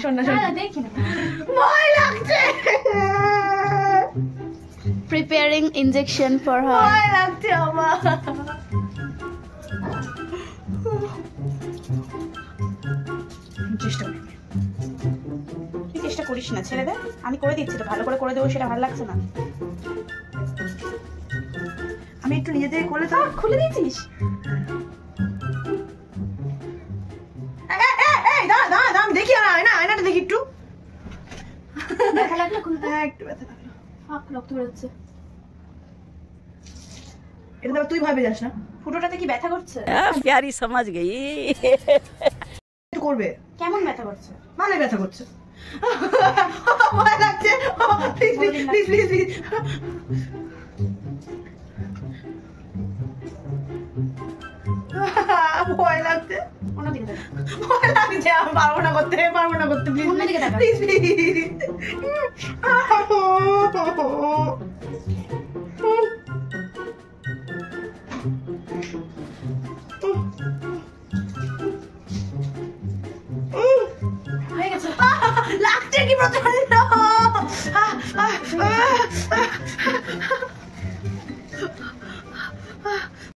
শোন না দেখি না ভয় লাগছে প্রিপেয়ারিং ইনজেকশন ফর হার ভয় লাগছে আমার চেষ্টা করি তুই চেষ্টা করিস না ছেড়ে দে আমি করে দিচ্ছি তো ভালো করে দেবো সেটা ভালো লাগছে না আমি একটু নিজে থেকে করলে তো খুলে দিয়েছিস দাঁড়া আমি দেখি আয়নাটা দেখি একটু ব্যথা লাগলো একটু ব্যথা লাগলো রক্ত বেরোচ্ছে এটা তো তুই ভাবে যাস না ফুটোটাতে কি ব্যথা করছে प्यारी समझ गई একটু করবে কেমন ব্যথা করছে মানে ব্যথা করছে ভয় লাগছে প্লিজ প্লিজ প্লিজ প্লিজ ভয় লাগছে অন্যদিকে দেখ ভয় লাগছে আমি পারবো না করতে প্লিজ অন্যদিকে তাকা। Please please